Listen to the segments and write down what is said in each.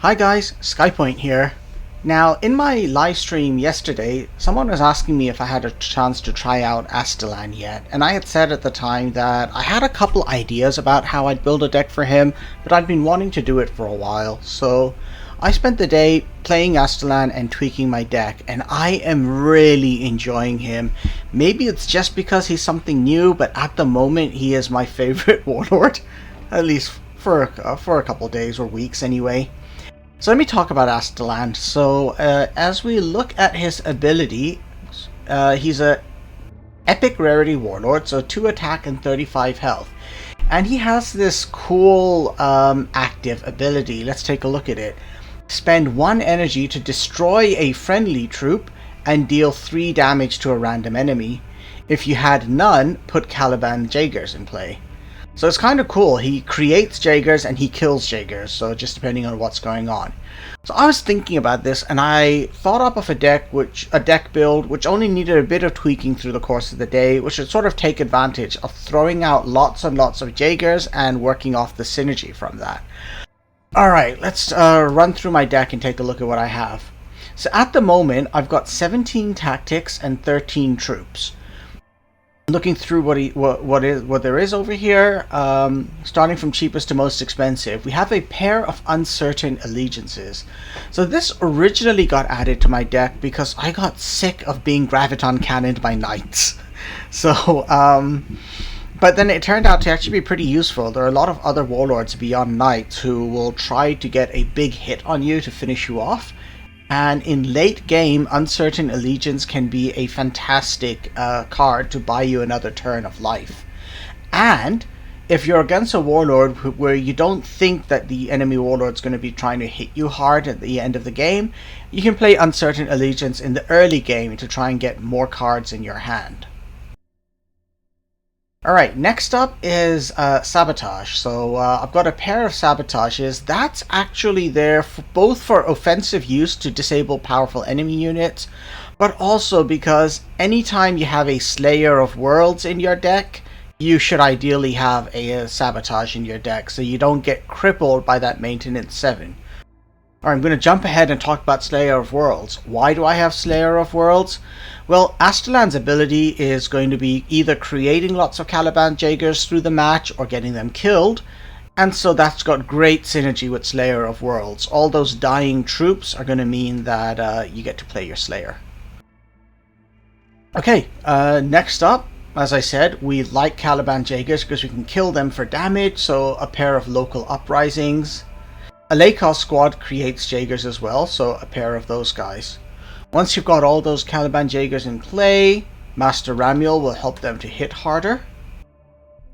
Hi guys, Skypoint here. Now, in my live stream yesterday, someone was asking me if I had a chance to try out Astelan yet, and I had said at the time that I had a couple ideas about how I'd build a deck for him, but I'd been wanting to do it for a while, so I spent the day playing Astelan and tweaking my deck, and I am really enjoying him. Maybe it's just because he's something new, but at the moment he is my favorite warlord, at least for a couple days or weeks anyway. So let me talk about Astelan. So as we look at his ability, he's a epic rarity warlord, so 2 attack and 35 health. And he has this cool active ability. Let's take a look at it. Spend 1 energy to destroy a friendly troop and deal 3 damage to a random enemy. If you had none, put Caliban Jaegers in play. So it's kind of cool. He creates Jaegers and he kills Jaegers, so just depending on what's going on. So I was thinking about this and I thought up of a deck build which only needed a bit of tweaking through the course of the day, which would sort of take advantage of throwing out lots and lots of Jaegers and working off the synergy from that. Alright, let's run through my deck and take a look at what I have. So at the moment I've got 17 tactics and 13 troops. Looking through what there is over here, starting from cheapest to most expensive, we have a pair of uncertain allegiances. So this originally got added to my deck because I got sick of being graviton cannoned by knights. So, but then it turned out to actually be pretty useful. There are a lot of other warlords beyond knights who will try to get a big hit on you to finish you off. And in late game, Uncertain Allegiance can be a fantastic card to buy you another turn of life. And if you're against a warlord where you don't think that the enemy warlord's going to be trying to hit you hard at the end of the game, you can play Uncertain Allegiance in the early game to try and get more cards in your hand. Alright, next up is Sabotage. So I've got a pair of Sabotages. That's actually there both for offensive use to disable powerful enemy units, but also because anytime you have a Slayer of Worlds in your deck, you should ideally have a Sabotage in your deck so you don't get crippled by that Maintenance 7. Alright, I'm going to jump ahead and talk about Slayer of Worlds. Why do I have Slayer of Worlds? Well, Astelan's ability is going to be either creating lots of Caliban Jaegers through the match or getting them killed, and so that's got great synergy with Slayer of Worlds. All those dying troops are going to mean that you get to play your Slayer. Okay, next up, as I said, we like Caliban Jaegers because we can kill them for damage, so a pair of local uprisings. A Lakos squad creates Jaegers as well, so a pair of those guys. Once you've got all those Caliban Jaegers in play, Master Ramiel will help them to hit harder.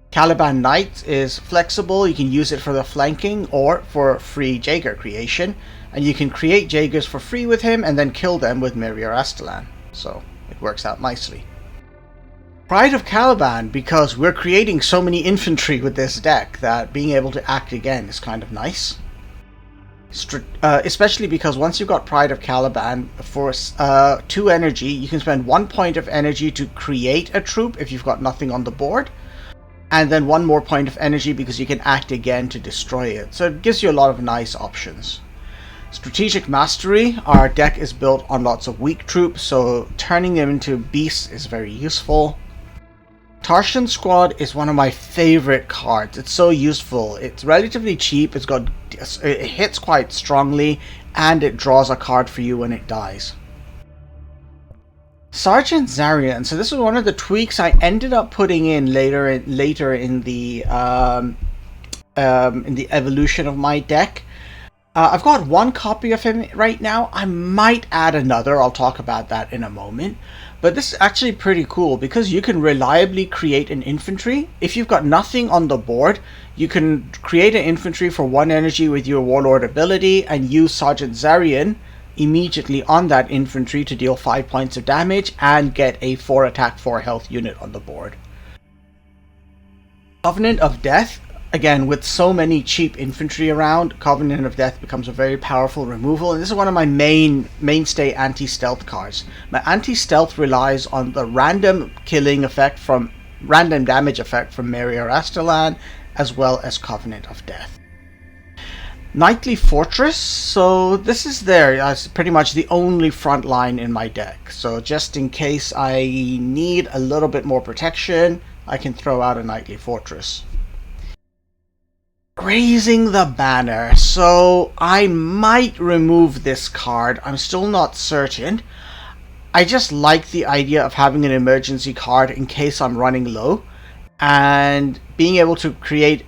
Caliban Knight is flexible. You can use it for the flanking or for free Jaeger creation, and you can create Jaegers for free with him and then kill them with Merir Astelan, so it works out nicely. Pride of Caliban, because we're creating so many infantry with this deck that being able to act again is kind of nice. Especially because once you've got Pride of Caliban, for 2 energy, you can spend 1 point of energy to create a troop if you've got nothing on the board, and then 1 more point of energy because you can act again to destroy it. So it gives you a lot of nice options. Strategic Mastery, our deck is built on lots of weak troops, so turning them into beasts is very useful. Tarshan Squad is one of my favorite cards. It's so useful. It's relatively cheap, it hits quite strongly, and it draws a card for you when it dies. Sergeant Zarian. So this is one of the tweaks I ended up putting in later in the evolution of my deck. I've got 1 copy of him right now. I might add another. I'll talk about that in a moment. But this is actually pretty cool because you can reliably create an infantry. If you've got nothing on the board, you can create an infantry for 1 energy with your warlord ability and use Sergeant Zarian immediately on that infantry to deal 5 points of damage and get a 4 attack 4 health unit on the board. Covenant of Death. Again, with so many cheap infantry around, Covenant of Death becomes a very powerful removal, and this is one of my mainstay anti-stealth cards. My anti-stealth relies on the random damage effect from Merir Astelan, as well as Covenant of Death. Knightly Fortress, so this is there as pretty much the only front line in my deck. So just in case I need a little bit more protection, I can throw out a Knightly Fortress. Grazing the Banner, so I might remove this card, I'm still not certain. I just like the idea of having an emergency card in case I'm running low, and being able to create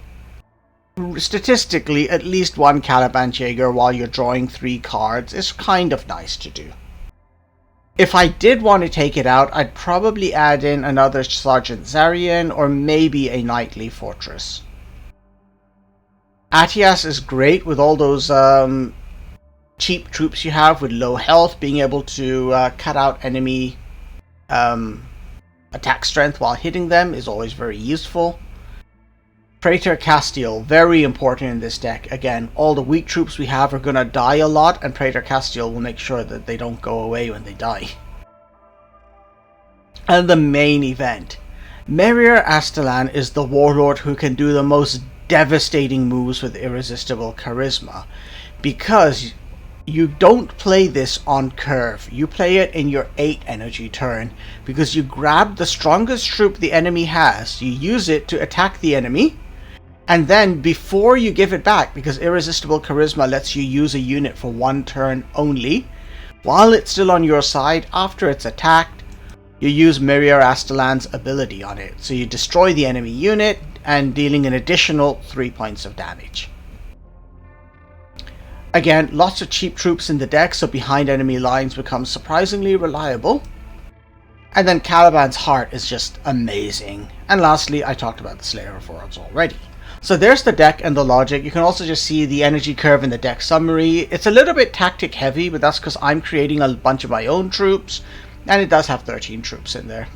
statistically at least one Caliban Jaeger while you're drawing 3 cards is kind of nice to do. If I did want to take it out, I'd probably add in another Sergeant Zarian or maybe a Knightly Fortress. Atias is great with all those cheap troops you have with low health, being able to cut out enemy attack strength while hitting them is always very useful. Praetor Castiel, very important in this deck. Again, all the weak troops we have are going to die a lot, and Praetor Castiel will make sure that they don't go away when they die. And the main event. Merir Astelan is the warlord who can do the most devastating moves with irresistible charisma. Because you don't play this on curve, you play it in your 8 energy turn, because you grab the strongest troop the enemy has, you use it to attack the enemy, and then before you give it back, because irresistible charisma lets you use a unit for 1 turn only, while it's still on your side, after it's attacked, you use Merir Astelan's ability on it. So you destroy the enemy unit and dealing an additional 3 points of damage. Again, lots of cheap troops in the deck, so behind enemy lines becomes surprisingly reliable. And then Caliban's Heart is just amazing. And lastly, I talked about the Slayer of Worlds already. So there's the deck and the logic. You can also just see the energy curve in the deck summary. It's a little bit tactic heavy, but that's because I'm creating a bunch of my own troops. And it does have 13 troops in there.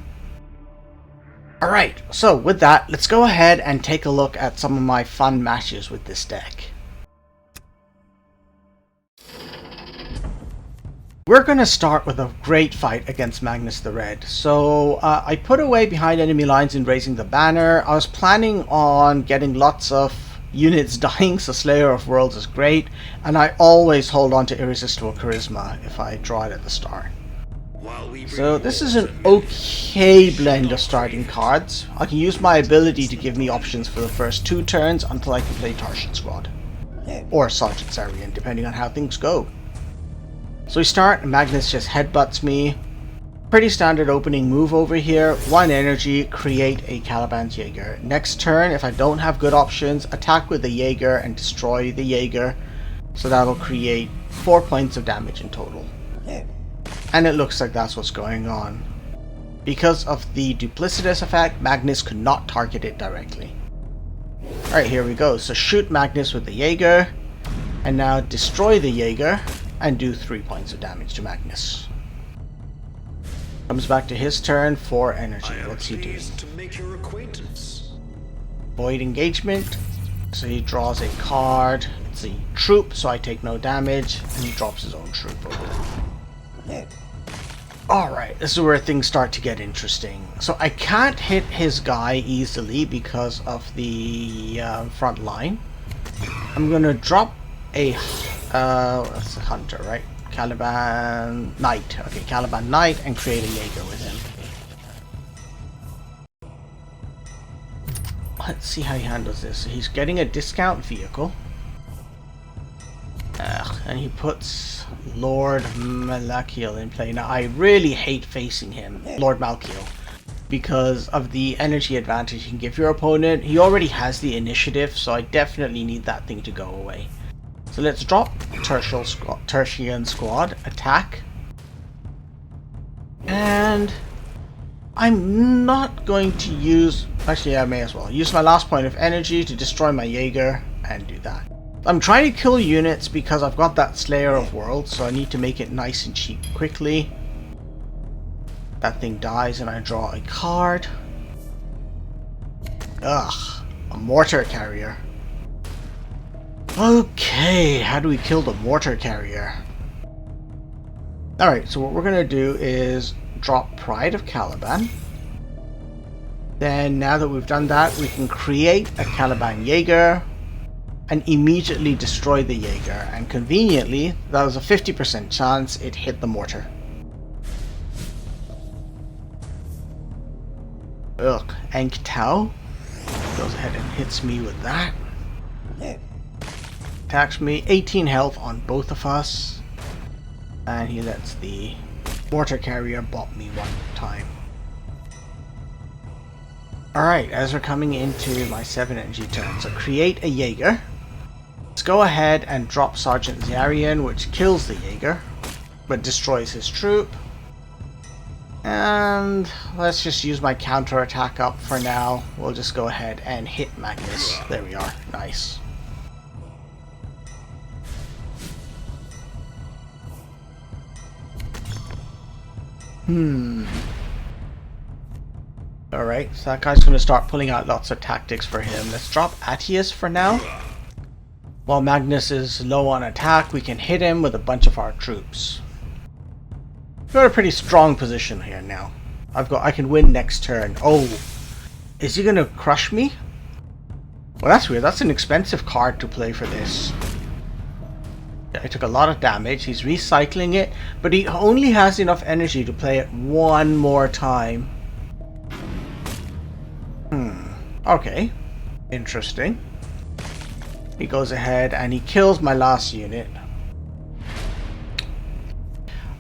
Alright, so with that, let's go ahead and take a look at some of my fun matches with this deck. We're going to start with a great fight against Magnus the Red. So I put away behind enemy lines in raising the banner. I was planning on getting lots of units dying, so Slayer of Worlds is great. And I always hold on to Irresistible Charisma if I draw it at the start. So this is an okay blend of starting cards. I can use my ability to give me options for the first 2 turns until I can play Tarshan Squad. Or Sergeant Zarian, depending on how things go. So we start, and Magnus just headbutts me. Pretty standard opening move over here. 1 energy, create a Caliban Jaeger. Next turn, if I don't have good options, attack with the Jaeger and destroy the Jaeger. So that'll create 4 points of damage in total. And it looks like that's what's going on. Because of the duplicitous effect, Magnus could not target it directly. Alright, here we go. So shoot Magnus with the Jaeger. And now destroy the Jaeger. And do 3 points of damage to Magnus. Comes back to his turn, 4 energy. What's he doing? Void engagement. So he draws a card. It's a troop, so I take no damage. And he drops his own troop over there. Alright, this is where things start to get interesting. So I can't hit his guy easily because of the front line. I'm going to drop a... that's a hunter, right? Caliban Knight. Okay, Caliban Knight, and create a Jaeger with him. Let's see how he handles this. So he's getting a discount vehicle. And he puts Lord Malkiel in play. Now, I really hate facing him, Lord Malkiel, because of the energy advantage he can give your opponent. He already has the initiative, so I definitely need that thing to go away. So let's drop Tertian Squad, attack. And I'm not going to use... Actually, I may as well use my last point of energy to destroy my Jaeger and do that. I'm trying to kill units because I've got that Slayer of Worlds, so I need to make it nice and cheap quickly. That thing dies and I draw a card. Ugh, a mortar carrier. Okay, how do we kill the mortar carrier? Alright, so what we're going to do is drop Pride of Caliban. Then, now that we've done that, we can create a Caliban Jaeger. and immediately destroy the Jaeger, and conveniently, that was a 50% chance it hit the mortar. Ugh, Ankh Tau goes ahead and hits me with that. Attacks me, 18 health on both of us, and he lets the mortar carrier bop me one time. Alright, as we're coming into my 7 energy turn, so create a Jaeger. Let's go ahead and drop Sergeant Zarian, which kills the Jaeger, but destroys his troop. And let's just use my counter attack up for now. We'll just go ahead and hit Magnus. There we are. Nice. Alright, so that guy's going to start pulling out lots of tactics for him. Let's drop Attius for now. While Magnus is low on attack, we can hit him with a bunch of our troops. We've got a pretty strong position here now. I can win next turn. Oh, is he going to crush me? Well, that's weird. That's an expensive card to play for this. I took a lot of damage. He's recycling it, but he only has enough energy to play it one more time. Okay. Interesting. He goes ahead and he kills my last unit.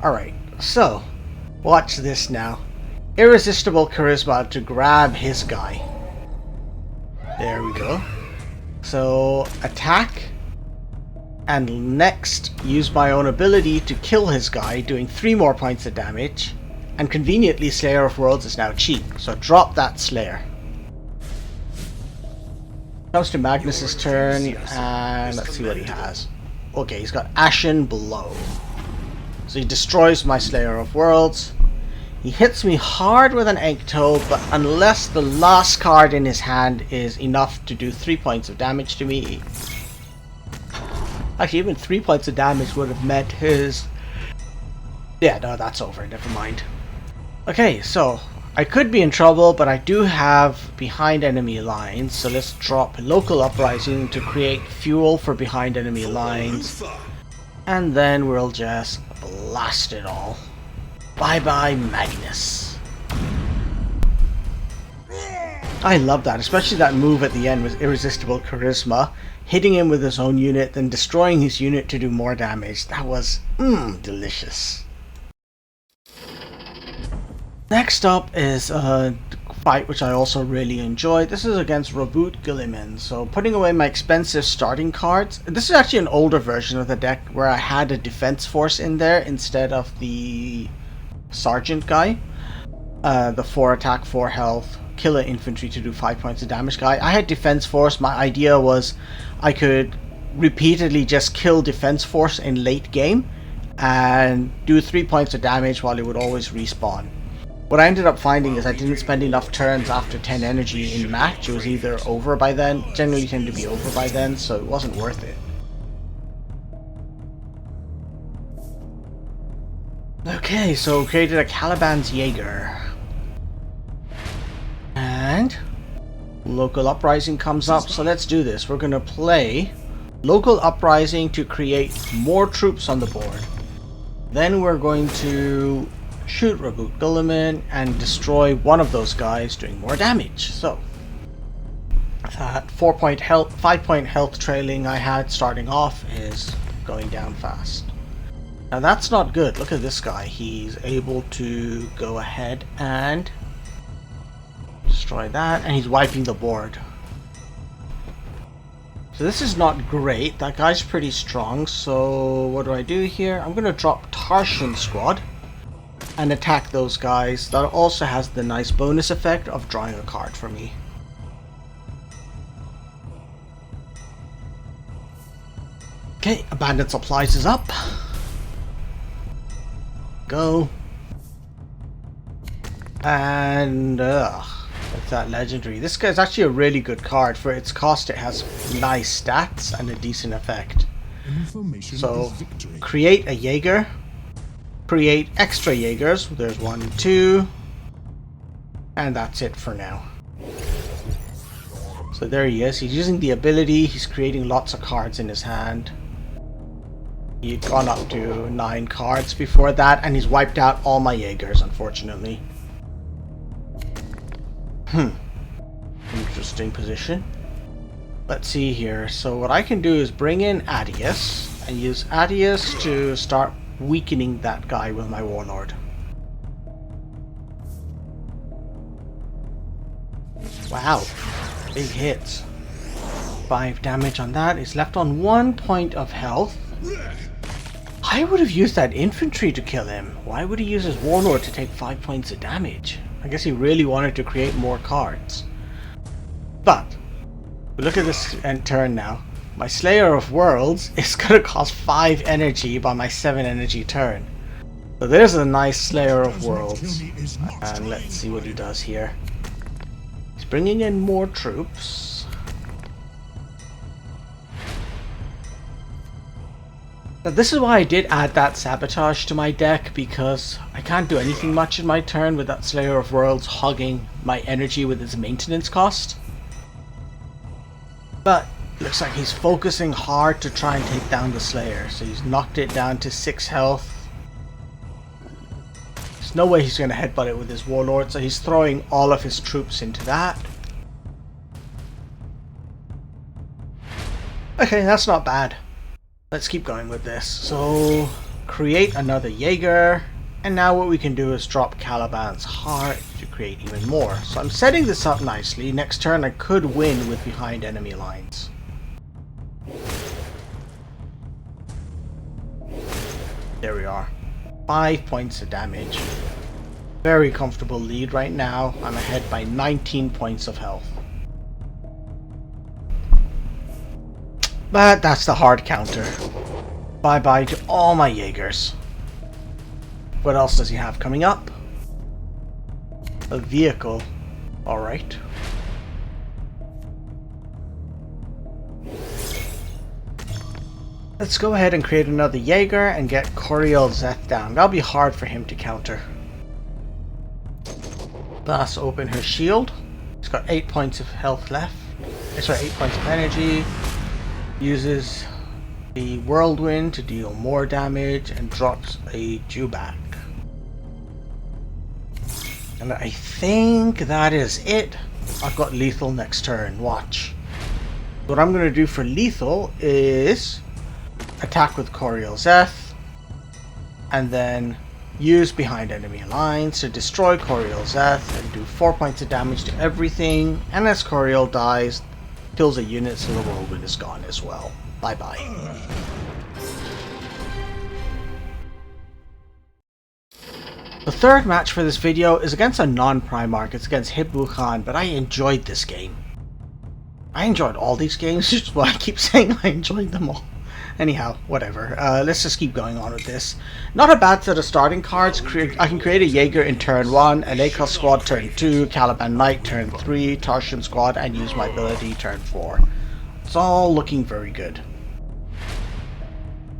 Alright, so watch this now. Irresistible charisma to grab his guy. There we go. So attack, and next use my own ability to kill his guy, doing 3 more points of damage. And conveniently, Slayer of Worlds is now cheap, so drop that Slayer. Comes to Magnus's turn, and let's see what he has. Okay, he's got Ashen Blow. So he destroys my Slayer of Worlds. He hits me hard with an Ankh Toe, but unless the last card in his hand is enough to do 3 points of damage to me. Actually, even 3 points of damage would have met his... Yeah, no, that's over. Never mind. Okay, so I could be in trouble, but I do have behind enemy lines. So let's drop Local Uprising to create fuel for behind enemy lines. And then we'll just blast it all. Bye-bye, Magnus. I love that, especially that move at the end with Irresistible Charisma. Hitting him with his own unit, then destroying his unit to do more damage. That was, delicious. Next up is a fight which I also really enjoyed. This is against Reboot Goleman. So putting away my expensive starting cards. This is actually an older version of the deck where I had a defense force in there instead of the sergeant guy. The 4 attack, 4 health, killer infantry to do 5 points of damage guy. I had defense force. My idea was I could repeatedly just kill defense force in late game and do 3 points of damage while it would always respawn. What I ended up finding is I didn't spend enough turns after 10 energy in match. It was either over by then, generally tend to be over by then, so it wasn't worth it. Okay, so created a Caliban Jaegers. And Local Uprising comes up, so let's do this. We're going to play Local Uprising to create more troops on the board. Then we're going to shoot Reboot Goleman and destroy one of those guys, doing more damage. So that 4 point health, 5 point health trailing I had starting off is going down fast. Now that's not good. Look at this guy. He's able to go ahead and destroy that, and he's wiping the board. So this is not great. That guy's pretty strong. So what do I do here? I'm going to drop Tarshan Squad and attack those guys. That also has the nice bonus effect of drawing a card for me. Okay, Abandoned Supplies is up. Go. And that's that legendary. This guy's actually a really good card. For its cost, it has nice stats and a decent effect. So create a Jaeger. Create extra Jaegers. There's 1 and 2. And that's it for now. So there he is. He's using the ability. He's creating lots of cards in his hand. He'd gone up to 9 cards before that, and he's wiped out all my Jaegers, unfortunately. Interesting position. Let's see here. So what I can do is bring in Adius, and use Adius to start weakening that guy with my warlord. Wow, big hits. 5 damage on that. He's left on 1 point of health. I would have used that infantry to kill him. Why would he use his warlord to take 5 points of damage? I guess he really wanted to create more cards. But look at this end turn now. My Slayer of Worlds is going to cost 5 energy by my 7 energy turn. So there's a nice Slayer of Worlds. And let's see what he does here. He's bringing in more troops. Now this is why I did add that Sabotage to my deck, because I can't do anything much in my turn with that Slayer of Worlds hogging my energy with its maintenance cost. But looks like he's focusing hard to try and take down the Slayer, so he's knocked it down to 6 health. There's no way he's going to headbutt it with his warlord, so he's throwing all of his troops into that. Okay, that's not bad. Let's keep going with this. So create another Jaeger, and now what we can do is drop Caliban's heart to create even more. So I'm setting this up nicely. Next turn I could win with behind enemy lines. There we are. 5 points of damage. Very comfortable lead right now. I'm ahead by 19 points of health. But that's the hard counter. Bye bye to all my Jaegers. What else does he have coming up? A vehicle. Alright. Let's go ahead and create another Jaeger and get Coriel Zeth down. That'll be hard for him to counter. Blast open her shield. He's got 8 points of health left. Sorry, 8 points of energy. Uses the Whirlwind to deal more damage and drops a Jubak. And I think that is it. I've got lethal next turn. Watch. What I'm going to do for lethal is attack with Coriel Zeth, and then use behind enemy lines to destroy Coriel Zeth and do 4 points of damage to everything. And as Coriel dies, kills a unit, so the Whirlwind is gone as well. Bye bye. The third match for this video is against a non-Primarch. It's against Hibu Khan, but I enjoyed this game. I enjoyed all these games, which is why I keep saying I enjoyed them all. Anyhow, whatever. Let's just keep going on with this. Not a bad set of starting cards. I can create a Jaeger in turn 1, an Akos squad turn 2, Caliban Knight turn 3, Tarshan squad, and use my ability turn 4. It's all looking very good.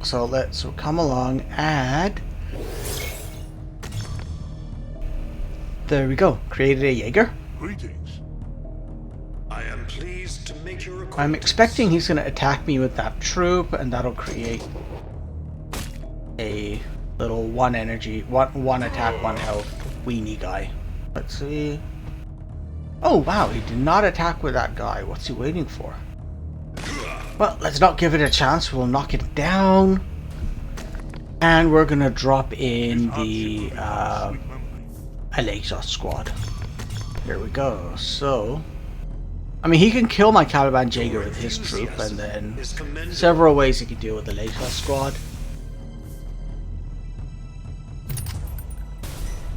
So let's come along, add... There we go. Created a Jaeger. Greetings. I am pleased to make your acquaintance. I'm expecting he's going to attack me with that troop, and that'll create a little one attack, 1 health weenie guy. Let's see. Oh wow, he did not attack with that guy. What's he waiting for? Well, let's not give it a chance. We'll knock it down. And we're going to drop in the Alexos squad. Here we go. So, I mean, he can kill my Caliban Jaeger with his troop, and then several ways he can deal with the Alexos squad.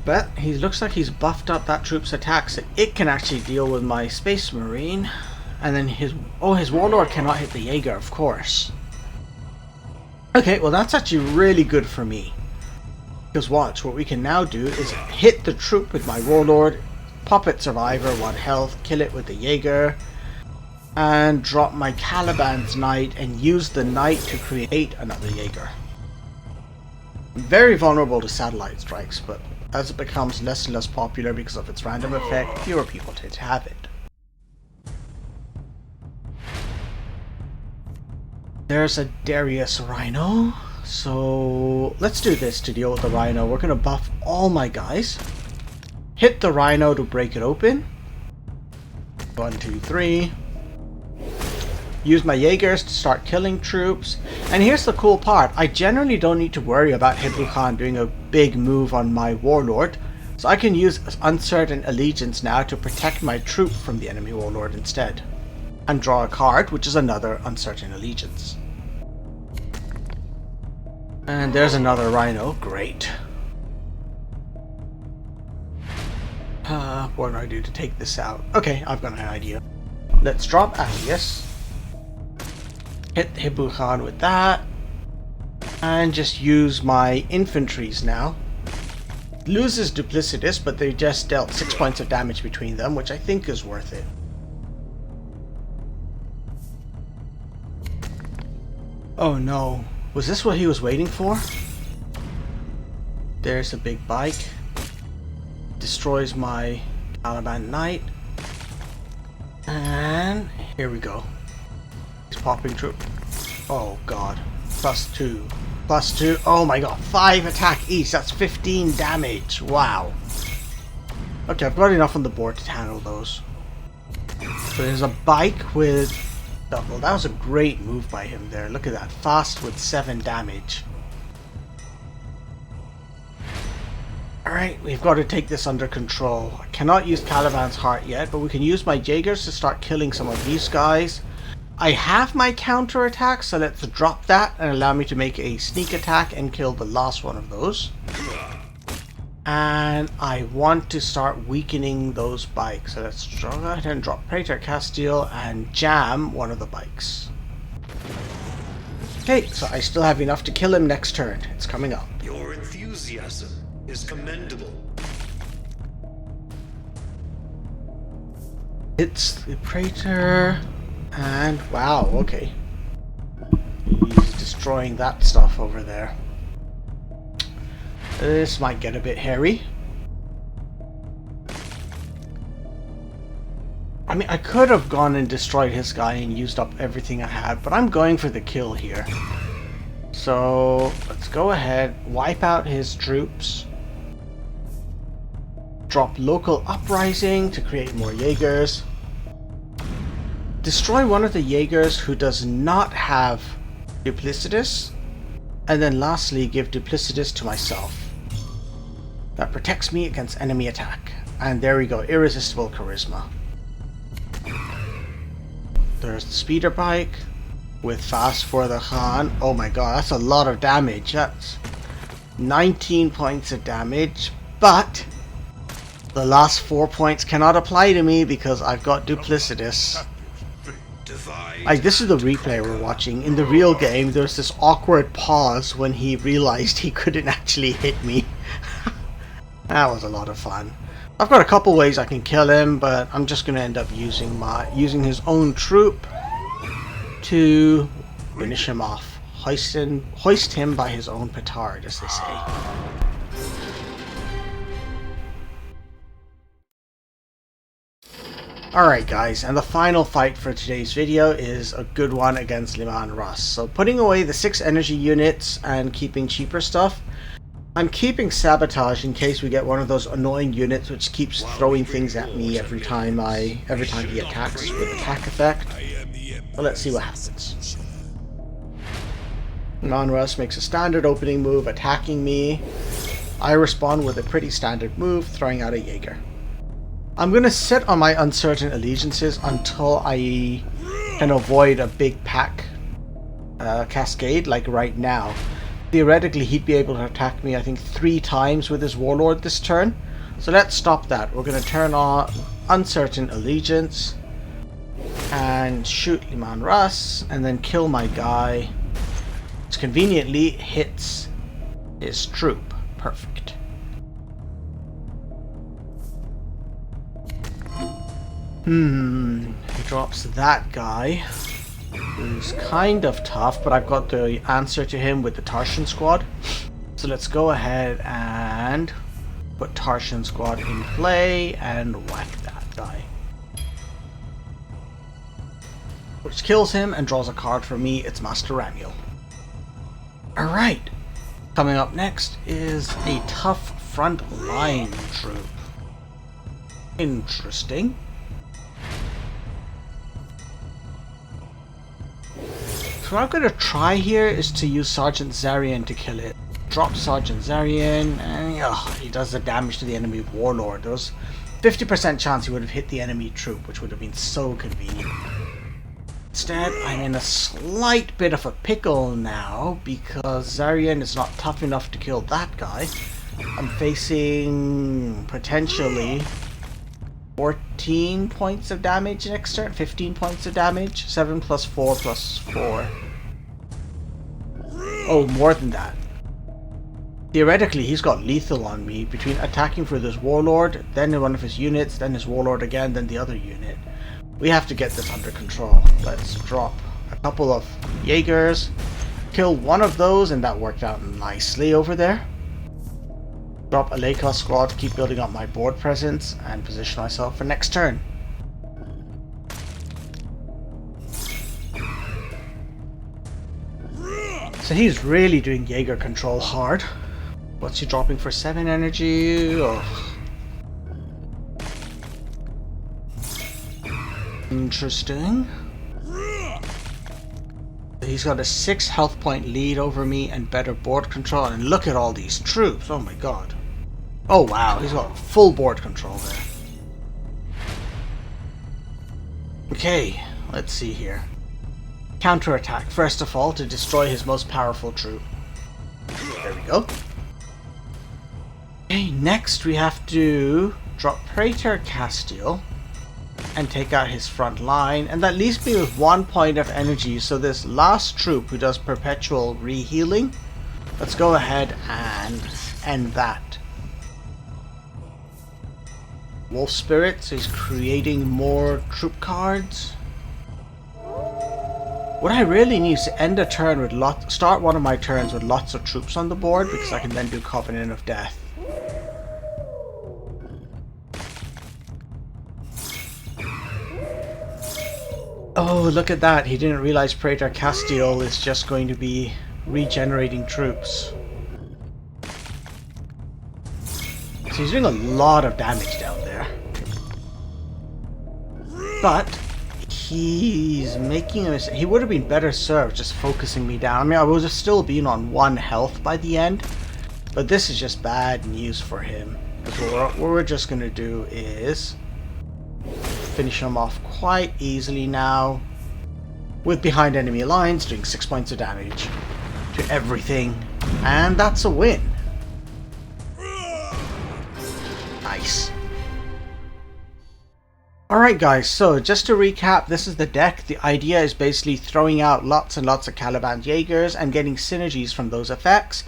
But he looks like he's buffed up that troop's attack, so it can actually deal with my Space Marine. And then his warlord cannot hit the Jaeger, of course. Okay, well that's actually really good for me. Because watch, what we can now do is hit the troop with my warlord, pop it survivor 1 health, kill it with the Jaeger, and drop my Caliban's Knight and use the Knight to create another Jaeger. Very vulnerable to satellite strikes, but as it becomes less and less popular because of its random effect, fewer people tend to have it. There's a Darius Rhino. So let's do this to deal with the Rhino. We're going to buff all my guys. Hit the Rhino to break it open. 1, 2, 3. Use my Jaegers to start killing troops. And here's the cool part. I generally don't need to worry about Hibu Khan doing a big move on my warlord. So I can use Uncertain Allegiance now to protect my troop from the enemy warlord instead. And draw a card, which is another Uncertain Allegiance. And there's another Rhino. Great. What do I do to take this out? Okay, I've got an idea. Let's drop Alias. Hit Hibu Khan with that. And just use my infantries now. Loses Duplicitous, but they just dealt 6 points of damage between them, which I think is worth it. Oh no. Was this what he was waiting for? There's a big bike. Destroys my Caliban Knight. And here we go. He's popping troop. Oh god. +2. +2. Oh my god. 5 attack each. That's 15 damage. Wow. Okay, I've got enough on the board to handle those. So there's a bike with double. That was a great move by him there. Look at that. Fast with 7 damage. Alright, we've got to take this under control. I cannot use Caliban's Heart yet, but we can use my Jaegers to start killing some of these guys. I have my counter attack, so let's drop that and allow me to make a sneak attack and kill the last one of those. And I want to start weakening those bikes. So let's go ahead and drop Praetor Castile and jam one of the bikes. Okay, so I still have enough to kill him next turn. It's coming up. Your enthusiasm is commendable. It's the Praetor, and wow, okay. He's destroying that stuff over there. This might get a bit hairy. I mean, I could have gone and destroyed his guy and used up everything I had, but I'm going for the kill here. So let's go ahead, wipe out his troops. Drop local uprising to create more Jaegers. Destroy one of the Jaegers who does not have Duplicitous. And then lastly, give Duplicitous to myself. That protects me against enemy attack. And there we go, Irresistible Charisma. There's the speeder bike with fast for the Khan. Oh my god, that's a lot of damage. That's 19 points of damage, but the last 4 points cannot apply to me because I've got Duplicitous. This is the replay we're watching. In the real game, there's this awkward pause when he realized he couldn't actually hit me. That was a lot of fun. I've got a couple ways I can kill him, but I'm just going to end up using his own troop to finish him off. Hoist him by his own petard, as they say. Alright guys, and the final fight for today's video is a good one against Levan Ross. So putting away the 6 energy units and keeping cheaper stuff. I'm keeping Sabotage in case we get one of those annoying units which keeps throwing things at me every time he attacks with attack effect. But let's see what happens. Levan Ross makes a standard opening move attacking me. I respond with a pretty standard move, throwing out a Jaeger. I'm going to sit on my Uncertain Allegiances until I can avoid a big pack cascade, like right now. Theoretically, he'd be able to attack me, I think, 3 times with his warlord this turn. So let's stop that. We're going to turn on Uncertain Allegiance and shoot Levan Ross and then kill my guy, which conveniently hits his troop. Perfect. He drops that guy, who's kind of tough, but I've got the answer to him with the Tarshan squad. So let's go ahead and put Tarshan squad in play and whack that guy. which kills him and draws a card for me. It's Master Ramiel. Alright, coming up next is a tough front line troop. Interesting. So what I'm going to try here is to use Sergeant Zarian to kill it. Drop Sergeant Zarian, and he does the damage to the enemy warlord. There was 50% chance he would have hit the enemy troop, which would have been so convenient. Instead, I'm in a slight bit of a pickle now, because Zarian is not tough enough to kill that guy. I'm facing potentially 14 points of damage next turn, 15 points of damage, 7 plus 4 plus 4. Oh, more than that. Theoretically, he's got lethal on me between attacking for this warlord, then one of his units, then his warlord again, then the other unit. We have to get this under control. Let's drop a couple of Jaegers, kill one of those, and that worked out nicely over there. Drop a Lakos squad to keep building up my board presence and position myself for next turn. So he's really doing Jaeger control hard. What's he dropping for 7 energy? Oh. Interesting. He's got a 6 health point lead over me and better board control. And look at all these troops. Oh my god. Oh wow, he's got full board control there. Okay, let's see here. Counterattack, first of all, to destroy his most powerful troop. There we go. Okay, next we have to drop Praetor Castile and take out his front line, and that leaves me with 1 point of energy. So this last troop who does perpetual rehealing, let's go ahead and end that. Wolf Spirit, so he's creating more troop cards. What I really need is to end a turn with start one of my turns with lots of troops on the board, because I can then do Covenant of Death. Oh, look at that. He didn't realize Praetor Castile is just going to be regenerating troops. So he's doing a lot of damage down there. But he's making a mistake. He would have been better served just focusing me down. I mean, I would have still been on 1 health by the end. But this is just bad news for him. What we're just going to do is finish him off quite easily now, with behind enemy lines doing 6 points of damage to everything, and that's a win. Nice. Alright guys, so just to recap, this is the deck. The idea is basically throwing out lots and lots of Caliban Jaegers and getting synergies from those effects.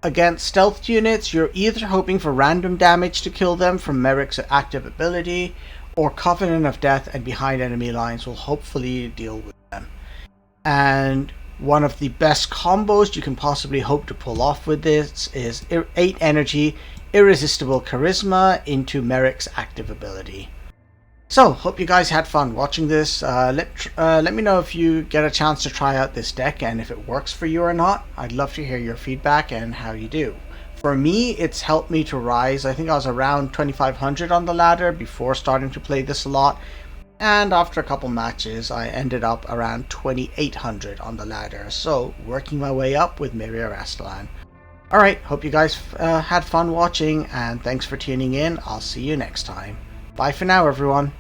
Against stealth units, you're either hoping for random damage to kill them from Meric's active ability, or Covenant of Death and behind enemy lines will hopefully deal with them. And one of the best combos you can possibly hope to pull off with this is 8 energy, Irresistible Charisma into Meric's active ability. So, hope you guys had fun watching this. Let me know if you get a chance to try out this deck and if it works for you or not. I'd love to hear your feedback and how you do. For me, it's helped me to rise. I think I was around 2500 on the ladder before starting to play this a lot. And after a couple matches, I ended up around 2800 on the ladder. So, working my way up with Merir Astelan. Alright, hope you guys had fun watching, and thanks for tuning in. I'll see you next time. Bye for now, everyone.